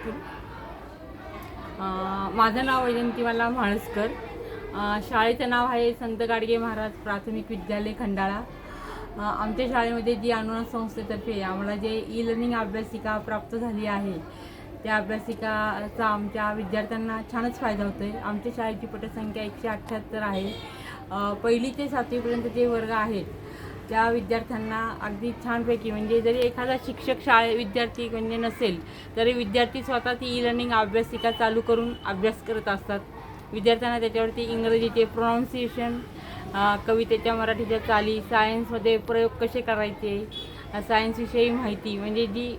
School. माझं नाव वैजंतीमाला म्हाळसकर. शाळेचं नाव आहे संत गाडगे महाराज प्राथमिक विद्यालय खंडाळा. आमच्या शाळेमध्ये जी अनुदान संस्थेतर्फे आम्हाला जे ई लर्निंग अभ्यासिका प्राप्त झाली आहे, त्या अभ्यासिकाचा आमच्या विद्यार्थ्यांना छानच फायदा होतो आहे. आमच्या शाळेची पटसंख्या 178 आहे. 1ली ते 7वीपर्यंत जे वर्ग आहेत त्या विद्यार्थ्यांना अगदी छानपैकी, म्हणजे जरी एखादा शिक्षक विद्यार्थी म्हणजे नसेल तरी विद्यार्थी स्वतः ती ई लर्निंग अभ्यासिका चालू करून अभ्यास करत असतात. विद्यार्थ्यांना त्याच्यावरती इंग्रजीचे प्रोनाऊन्सिएशन, कवितेच्या मराठीच्या चाली, सायन्समध्ये प्रयोग कसे करायचे, सायन्सविषयी माहिती म्हणजे जी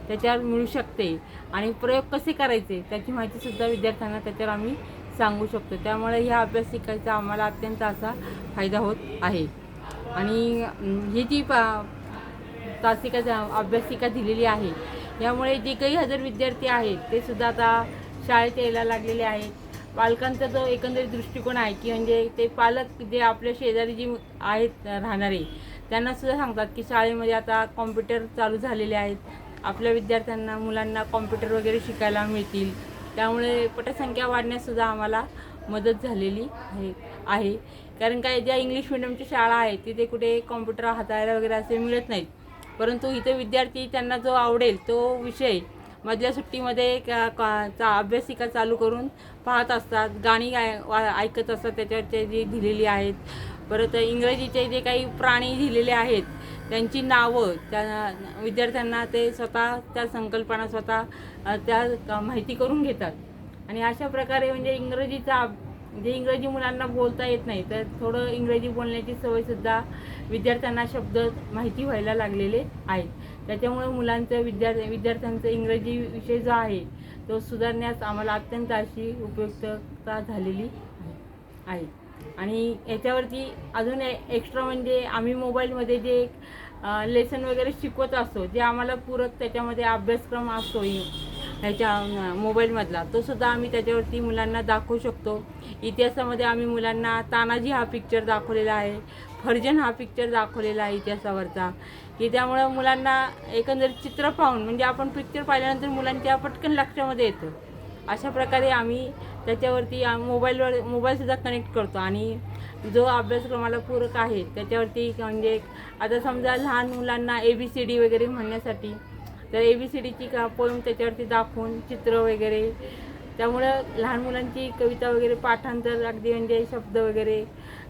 त्याच्यावर मिळू शकते आणि प्रयोग कसे करायचे त्याची माहितीसुद्धा विद्यार्थ्यांना त्याच्यावर आम्ही सांगू शकतो. त्यामुळे ह्या अभ्यासिकेचा आम्हाला अत्यंत असा फायदा होत आहे. आणि ही जी अभ्यासिका दिलेली आहे यामुळे जे काही हजर विद्यार्थी आहेत ते सुद्धा आता शाळेत यायला लागलेले आहेत. पालकांचा जो एकंदरीत दृष्टिकोन आहे की म्हणजे ते पालक जे आपल्या शेजारी जी आहेत राहणारे त्यांनासुद्धा सांगतात की शाळेमध्ये आता कॉम्प्युटर चालू झालेले आहेत, आपल्या विद्यार्थ्यांना मुलांना कॉम्प्युटर वगैरे शिकायला मिळतील. त्यामुळे पटसंख्या वाढण्यासुद्धा आम्हाला मदत झालेली आहे. कारण काय ज्या इंग्लिश मिडियमच्या शाळा आहेत तिथे कुठे कॉम्प्युटर हाताळायला वगैरे असे मिळत नाहीत. परंतु इथे विद्यार्थी त्यांना जो आवडेल तो विषय मधल्या सुट्टीमध्ये अभ्यासिका चालू करून पाहत असतात, गाणी ऐकत असतात त्याच्यावरचे जे दिलेली आहेत. परत इंग्रजीचे जे काही प्राणी दिलेले आहेत त्यांची नावं त्या विद्यार्थ्यांना ते स्वतः त्या संकल्पना स्वतः त्या माहिती करून घेतात. आणि अशा प्रकारे म्हणजे इंग्रजी मुलांना बोलता येत नाही तर थोडं इंग्रजी बोलण्याची सवयसुद्धा विद्यार्थ्यांना शब्द माहिती व्हायला लागलेले आहेत. त्याच्यामुळे मुलांचं विद्यार्थ्यांचं इंग्रजी विषय जो आहे तो सुधारण्यास आम्हाला अत्यंत अशी उपयुक्तता झालेली आहे. आणि याच्यावरती अजून एक्स्ट्रा म्हणजे आम्ही मोबाईलमध्ये जे लेसन वगैरे शिकवत असतो, जे आम्हाला पूरक त्याच्यामध्ये अभ्यासक्रम असतो ह्याच्या मोबाईलमधला, तो सुद्धा आम्ही त्याच्यावरती मुलांना दाखवू शकतो. इतिहासामध्ये आम्ही मुलांना तानाजी हा पिक्चर दाखवलेला आहे, फर्जन हा पिक्चर दाखवलेला आहे इतिहासावरचा, की त्यामुळं मुलांना एकंदरीत चित्र पाहून म्हणजे आपण पिक्चर पाहिल्यानंतर मुलांच्या पटकन लक्षामध्ये येतं. अशा प्रकारे आम्ही त्याच्यावरती मोबाईलसुद्धा कनेक्ट करतो आणि जो अभ्यासक्रमाला पूरक आहे त्याच्यावरती म्हणजे आता समजा लहान मुलांना ABCD वगैरे म्हणण्यासाठी तर ABCDची पोएम त्याच्यावरती दाखवून चित्र वगैरे, त्यामुळं लहान मुलांची कविता वगैरे पाठांतर अगदी म्हणजे शब्द वगैरे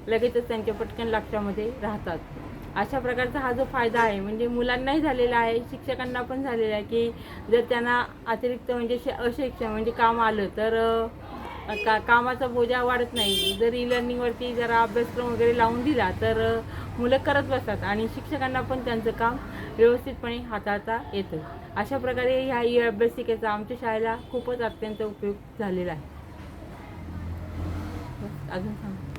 लगेचच त्यांच्या पटकन लक्षामध्ये राहतात. अशा प्रकारचा हा जो फायदा आहे म्हणजे मुलांनाही झालेला आहे, शिक्षकांना पण झालेला आहे की जर त्यांना अतिरिक्त म्हणजे अशिक्षण म्हणजे काम आलं तर कामाचा बोजा वाढत नाही. जर ई लर्निंगवरती जरा अभ्यासक्रम वगैरे लावून दिला तर मुलं करत बसतात आणि शिक्षकांना पण त्यांचं काम व्यवस्थितपणे हाताळता येतं. अशा प्रकारे ह्या ई अभ्यासिकेचा आमच्या शाळेला खूपच अत्यंत उपयोग झालेला आहे. अजून सांग.